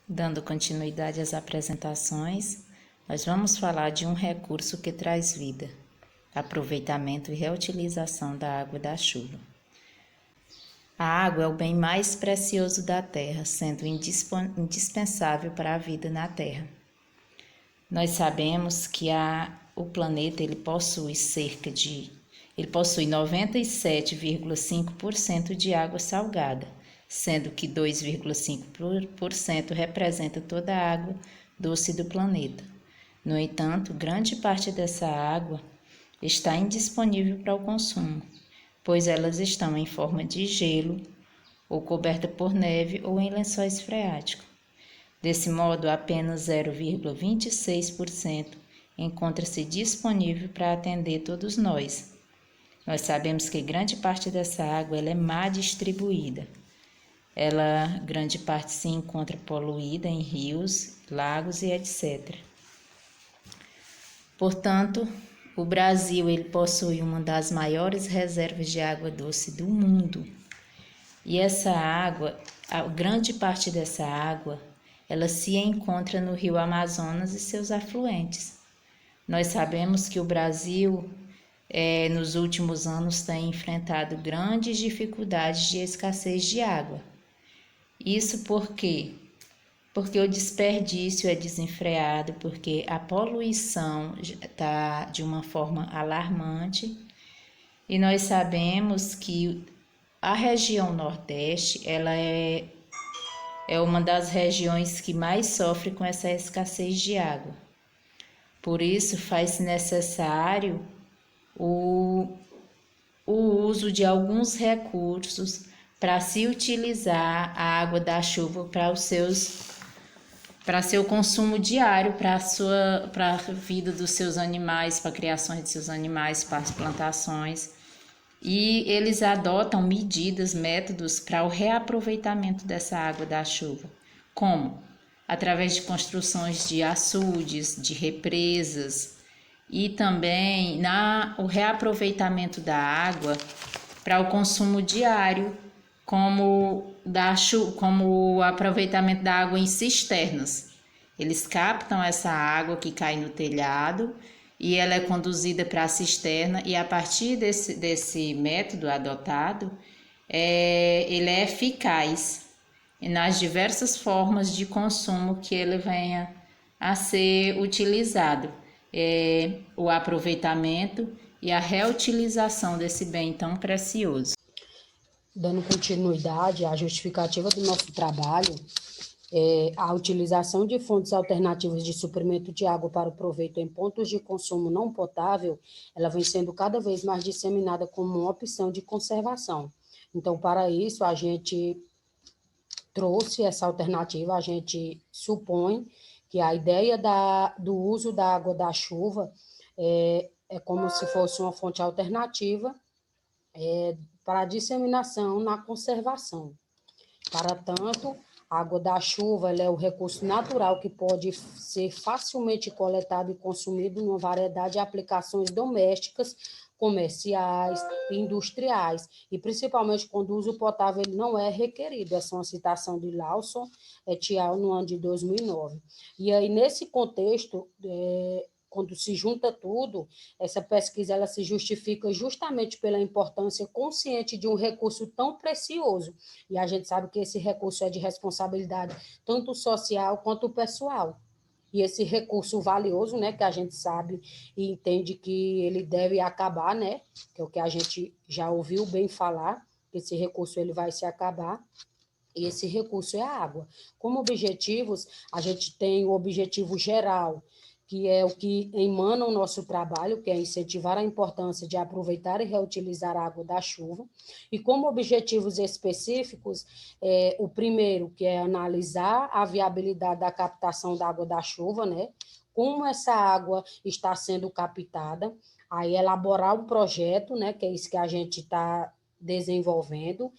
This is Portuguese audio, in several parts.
Dando continuidade às apresentações, nós vamos falar de um recurso que traz vida: aproveitamento e reutilização da água da chuva. A água é o bem mais precioso da Terra, sendo indispensável para a vida na Terra. Nós sabemos que o planeta ele possui 97,5% de água salgada, sendo que 2,5% representa toda a água doce do planeta. No entanto, grande parte dessa água está indisponível para o consumo, pois elas estão em forma de gelo, ou coberta por neve ou em lençóis freáticos. Desse modo, apenas 0,26% encontra-se disponível para atender todos nós. Nós sabemos que grande parte dessa água ela é má distribuída. Grande parte se encontra poluída em rios, lagos e etc. Portanto, o Brasil ele possui uma das maiores reservas de água doce do mundo. E essa água, a grande parte dessa água, ela se encontra no Rio Amazonas e seus afluentes. Nós sabemos que o Brasil, nos últimos anos, tem enfrentado grandes dificuldades de escassez de água. Isso por quê? Porque o desperdício é desenfreado, porque a poluição está de uma forma alarmante. E nós sabemos que a região Nordeste, ela é uma das regiões que mais sofre com essa escassez de água. Por isso, faz-se necessário o uso de alguns recursos para se utilizar a água da chuva para seu consumo diário, para a vida dos seus animais, para a criação de seus animais, para as plantações. E eles adotam métodos para o reaproveitamento dessa água da chuva. Como? Através de construções de açudes, de represas e também o reaproveitamento da água para o consumo diário, como o aproveitamento da água em cisternas. Eles captam essa água que cai no telhado e ela é conduzida para a cisterna, e a partir desse método adotado, ele é eficaz nas diversas formas de consumo que ele venha a ser utilizado. O aproveitamento e a reutilização desse bem tão precioso. Dando continuidade à justificativa do nosso trabalho, a utilização de fontes alternativas de suprimento de água para o proveito em pontos de consumo não potável, ela vem sendo cada vez mais disseminada como uma opção de conservação. Então, para isso, a gente trouxe essa alternativa, a gente supõe que a ideia do uso da água da chuva é como se fosse uma fonte alternativa para a disseminação na conservação. Para tanto, a água da chuva ela é o recurso natural que pode ser facilmente coletado e consumido numa variedade de aplicações domésticas, comerciais, industriais, e principalmente quando o uso potável ele não é requerido. Essa é uma citação de Lawson et al. No ano de 2009. E aí, nesse contexto, quando se junta tudo, essa pesquisa ela se justifica justamente pela importância consciente de um recurso tão precioso. E a gente sabe que esse recurso é de responsabilidade tanto social quanto pessoal. E esse recurso valioso, né, que a gente sabe e entende que ele deve acabar, né, que é o que a gente já ouviu bem falar, que esse recurso ele vai se acabar. E esse recurso é a água. Como objetivos, a gente tem o objetivo geral, que é o que emana o nosso trabalho, que é incentivar a importância de aproveitar e reutilizar a água da chuva. E como objetivos específicos, o primeiro, que é analisar a viabilidade da captação da água da chuva, né? Como essa água está sendo captada, aí elaborar um projeto, né? Que é isso que a gente está desenvolvendo,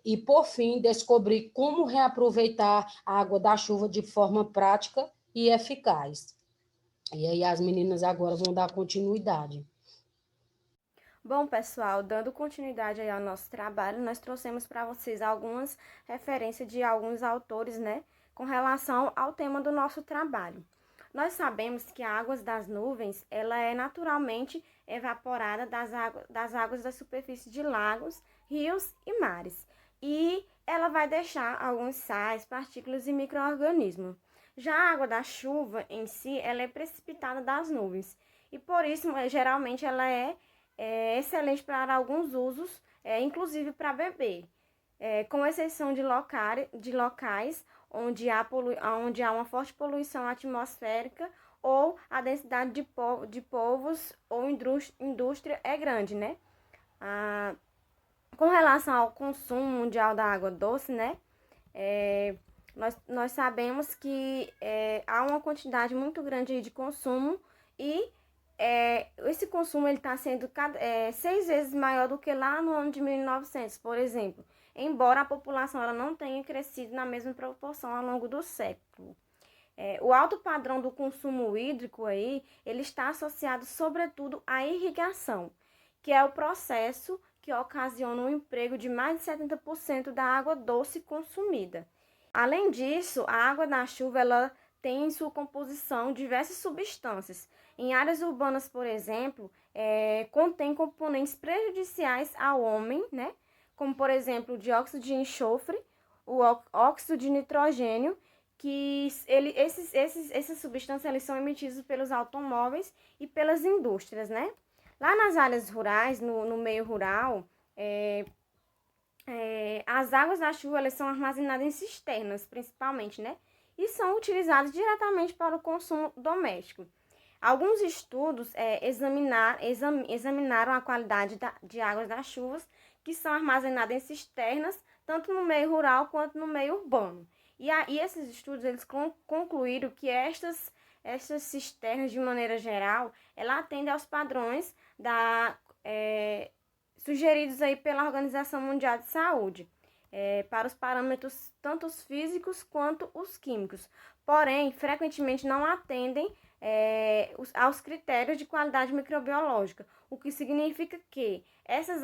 e, por fim, descobrir como reaproveitar a água da chuva de forma prática e eficaz. E aí as meninas agora vão dar continuidade. Bom, pessoal, dando continuidade aí ao nosso trabalho, nós trouxemos para vocês algumas referências de alguns autores, né, com relação ao tema do nosso trabalho. Nós sabemos que a água das nuvens, ela é naturalmente evaporada das águas da superfície de lagos, rios e mares. E ela vai deixar alguns sais, partículas e micro-organismos. Já a água da chuva em si, ela é precipitada das nuvens. E por isso, geralmente, ela é excelente para alguns usos, inclusive para beber. Com exceção de locais onde há uma forte poluição atmosférica ou a densidade de povos ou indústria é grande, né? Com relação ao consumo mundial da água doce, né? Nós sabemos que há uma quantidade muito grande de consumo e esse consumo está sendo 6 vezes maior do que lá no ano de 1900, por exemplo, embora a população ela não tenha crescido na mesma proporção ao longo do século. O alto padrão do consumo hídrico aí, ele está associado sobretudo à irrigação, que é o processo que ocasiona o emprego de mais de 70% da água doce consumida. Além disso, a água da chuva ela tem em sua composição diversas substâncias. Em áreas urbanas, por exemplo, contém componentes prejudiciais ao homem, né? Como, por exemplo, o dióxido de enxofre, o óxido de nitrogênio, que essas substâncias eles são emitidas pelos automóveis e pelas indústrias, né? Lá nas áreas rurais, no meio rural, as águas da chuva elas são armazenadas em cisternas, principalmente, né? E são utilizadas diretamente para o consumo doméstico. Alguns estudos examinaram a qualidade de águas das chuvas que são armazenadas em cisternas, tanto no meio rural quanto no meio urbano. E esses estudos eles concluíram que estas cisternas, de maneira geral, ela atendem aos padrões sugeridos aí pela Organização Mundial de Saúde, para os parâmetros tanto os físicos quanto os químicos. Porém, frequentemente não atendem aos critérios de qualidade microbiológica, o que significa que essas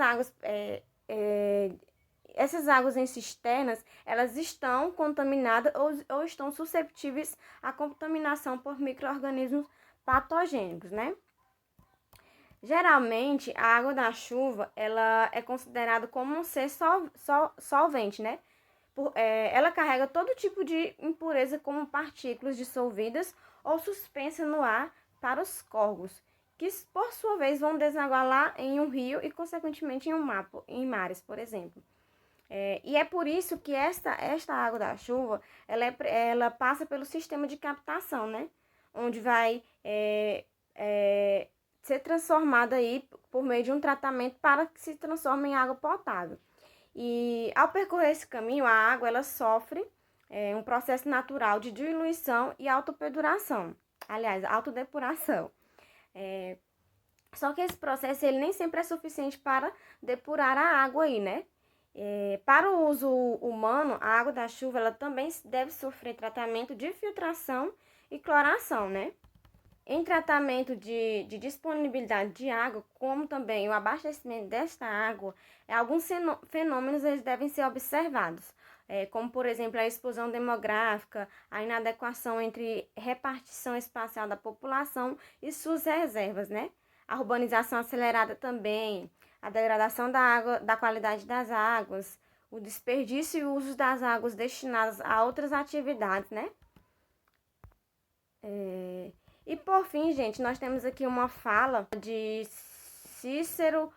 águas em cisternas, elas estão contaminadas ou estão susceptíveis à contaminação por micro-organismos patogênicos, né? Geralmente, a água da chuva, ela é considerada como um ser solvente, né? Ela carrega todo tipo de impureza, como partículas dissolvidas ou suspensas no ar para os corgos, que por sua vez vão desaguar lá em um rio e, consequentemente, em mares, por exemplo. E é por isso que esta água da chuva, ela passa pelo sistema de captação, né? Onde vai ser transformada aí por meio de um tratamento para que se transforme em água potável. E ao percorrer esse caminho, a água ela sofre um processo natural de diluição e autopeduração. Aliás, autodepuração. Só que esse processo ele nem sempre é suficiente para depurar a água aí, né? Para o uso humano, a água da chuva ela também deve sofrer tratamento de filtração e cloração, né? Em tratamento de disponibilidade de água, como também o abastecimento desta água, alguns fenômenos eles devem ser observados, como, por exemplo, a explosão demográfica, a inadequação entre repartição espacial da população e suas reservas, né? A urbanização acelerada também, a degradação da água, da qualidade das águas, o desperdício e o uso das águas destinadas a outras atividades, né? E por fim, gente, nós temos aqui uma fala de Cícero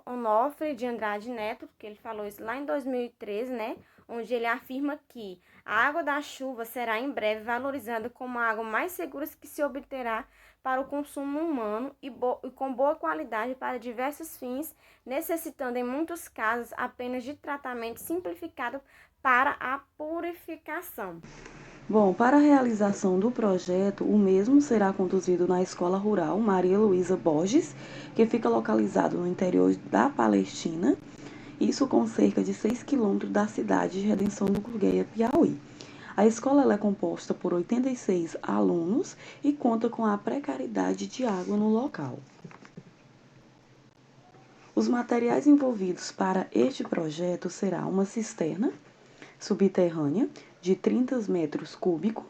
Onofre de Andrade Neto, que ele falou isso lá em 2013, né? Onde ele afirma que a água da chuva será em breve valorizada como a água mais segura que se obterá para o consumo humano e com boa qualidade para diversos fins, necessitando em muitos casos apenas de tratamento simplificado para a purificação. Bom, para a realização do projeto, o mesmo será conduzido na Escola Rural Maria Luísa Borges, que fica localizado no interior da Palestina, isso com cerca de 6 quilômetros da cidade de Redenção do Gurgueia, Piauí. A escola ela é composta por 86 alunos e conta com a precariedade de água no local. Os materiais envolvidos para este projeto será uma cisterna subterrânea de 30 metros cúbicos,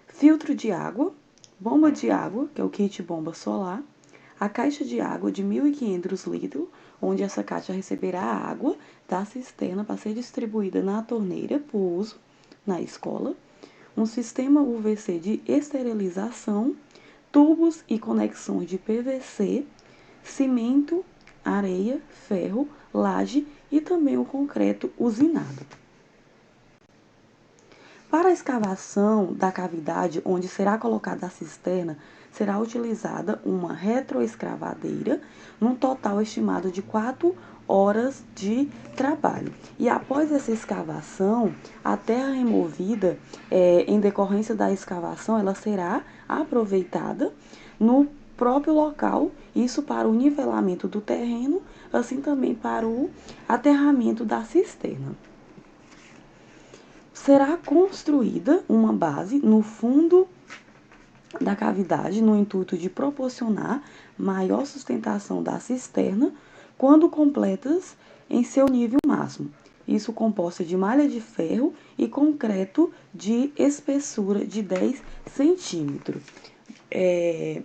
filtro de água, bomba de água, que é o kit bomba solar, a caixa de água de 1.500 litros, onde essa caixa receberá a água da cisterna para ser distribuída na torneira por uso na escola, um sistema UVC de esterilização, tubos e conexões de PVC, cimento, areia, ferro, laje e também o concreto usinado. Para a escavação da cavidade onde será colocada a cisterna, será utilizada uma retroescavadeira, num total estimado de 4 horas de trabalho. E após essa escavação, a terra removida, em decorrência da escavação, ela será aproveitada no próprio local, isso para o nivelamento do terreno, assim também para o aterramento da cisterna. Será construída uma base no fundo da cavidade no intuito de proporcionar maior sustentação da cisterna quando completas em seu nível máximo. Isso composta de malha de ferro e concreto de espessura de 10 centímetros.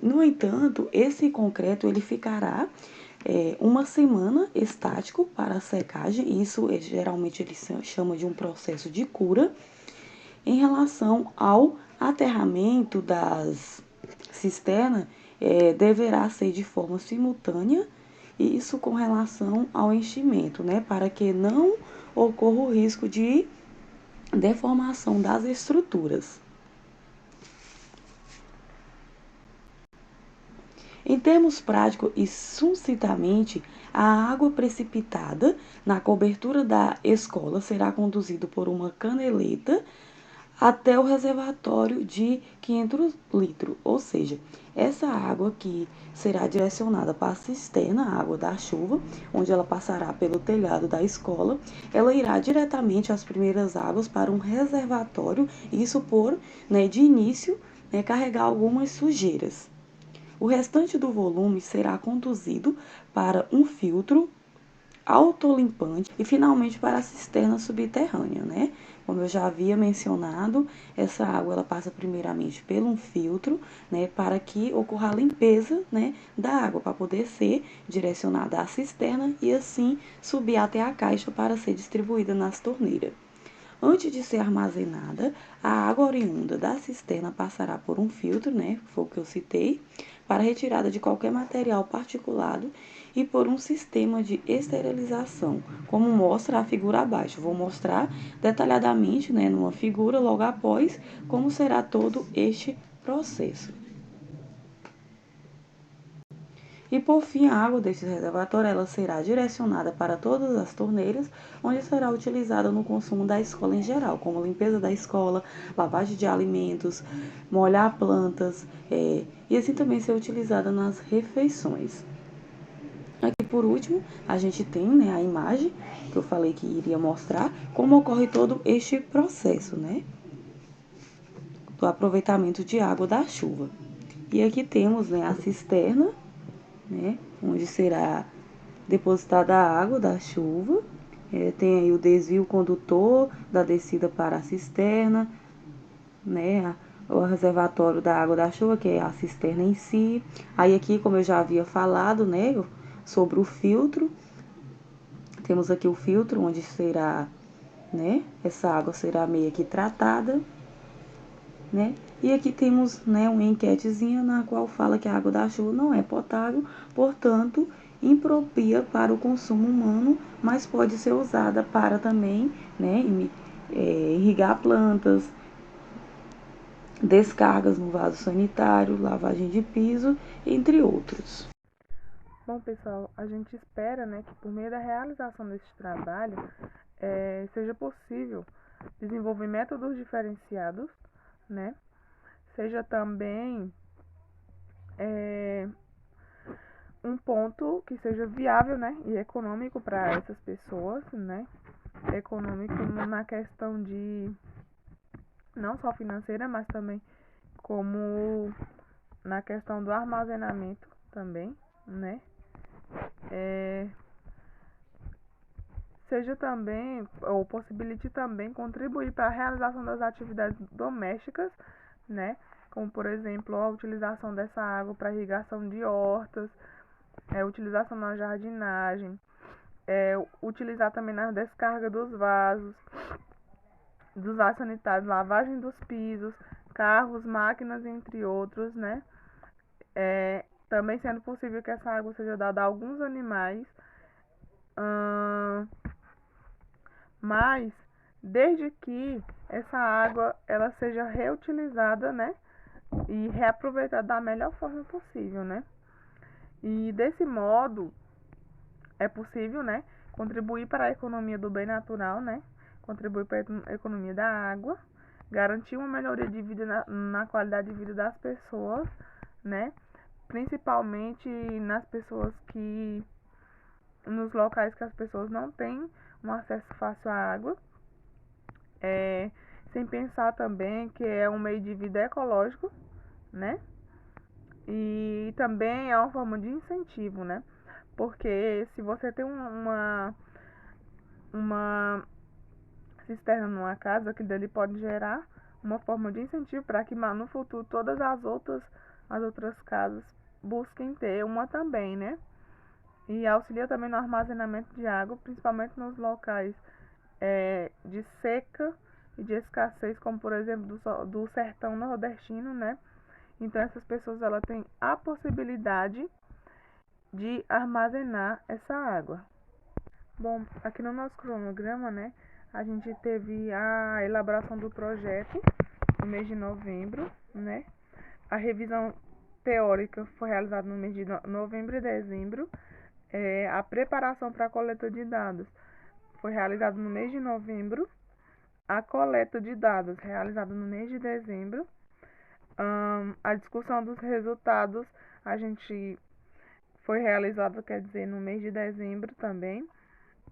No entanto, esse concreto ele ficará uma semana estático para a secagem, isso geralmente ele chama de um processo de cura. Em relação ao aterramento das cisternas, deverá ser de forma simultânea, isso com relação ao enchimento, né, para que não ocorra o risco de deformação das estruturas. Em termos práticos e sucintamente, a água precipitada na cobertura da escola será conduzida por uma canaleta até o reservatório de 500 litros, ou seja, essa água que será direcionada para a cisterna, a água da chuva, onde ela passará pelo telhado da escola, ela irá diretamente as primeiras águas para um reservatório, isso por, de início, carregar algumas sujeiras. O restante do volume será conduzido para um filtro autolimpante e finalmente para a cisterna subterrânea, né? Como eu já havia mencionado, essa água ela passa primeiramente por um filtro, né, para que ocorra a limpeza, né, da água para poder ser direcionada à cisterna e assim subir até a caixa para ser distribuída nas torneiras. Antes de ser armazenada, a água oriunda da cisterna passará por um filtro, né, que foi o que eu citei, para retirada de qualquer material particulado e por um sistema de esterilização, como mostra a figura abaixo. Vou mostrar detalhadamente, né, numa figura logo após, como será todo este processo. E por fim, a água deste reservatório ela será direcionada para todas as torneiras, onde será utilizada no consumo da escola em geral, como limpeza da escola, lavagem de alimentos, molhar plantas, e assim também ser utilizada nas refeições. Aqui por último, a gente tem, né, a imagem que eu falei que iria mostrar como ocorre todo este processo, né, do aproveitamento de água da chuva. E aqui temos, né, a cisterna, né, onde será depositada a água da chuva. Tem aí o desvio condutor da descida para a cisterna, né, o reservatório da água da chuva, que é a cisterna em si. Aí aqui, como eu já havia falado, né, sobre o filtro, temos aqui o filtro onde será, né, essa água será meio que tratada, né? E aqui temos, né, uma enquetezinha na qual fala que a água da chuva não é potável, portanto, impropria para o consumo humano, mas pode ser usada para também, né, irrigar plantas, descargas no vaso sanitário, lavagem de piso, entre outros. Bom, pessoal, a gente espera, né, que por meio da realização desse trabalho seja possível desenvolver métodos diferenciados, né? Seja também um ponto que seja viável, né, e econômico para essas pessoas, né? Econômico na questão de não só financeira, mas também como na questão do armazenamento também, né? seja também, ou possibilite também contribuir para a realização das atividades domésticas, né? Como, por exemplo, a utilização dessa água para irrigação de hortas, utilização na jardinagem, utilizar também na descarga dos vasos sanitários, lavagem dos pisos, carros, máquinas, entre outros, né? Também sendo possível que essa água seja dada a alguns animais, mas desde que essa água ela seja reutilizada, né? E reaproveitada da melhor forma possível, né? E desse modo é possível, né, contribuir para a economia do bem natural, né? Contribuir para a economia da água, garantir uma melhoria de vida na qualidade de vida das pessoas, né? Principalmente nas pessoas nos locais que as pessoas não têm um acesso fácil à água, sem pensar também que é um meio de vida ecológico, né? E também é uma forma de incentivo, né? Porque se você tem uma cisterna numa casa, aquilo dali pode gerar uma forma de incentivo para que no futuro todas as outras casas busquem ter uma também, né? E auxilia também no armazenamento de água, principalmente nos locais de seca e de escassez, como por exemplo do sertão nordestino, né? Então essas pessoas ela têm a possibilidade de armazenar essa água. Bom, aqui no nosso cronograma, né, a gente teve a elaboração do projeto no mês de novembro, né? A revisão teórica foi realizada no mês de novembro e dezembro. A preparação para a coleta de dados foi realizada no mês de novembro. A coleta de dados realizada no mês de dezembro. A discussão dos resultados foi realizada, quer dizer, no mês de dezembro também.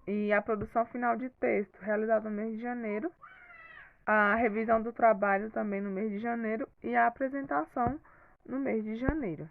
E a produção final de texto realizada no mês de janeiro. A revisão do trabalho também no mês de janeiro e a apresentação no mês de janeiro.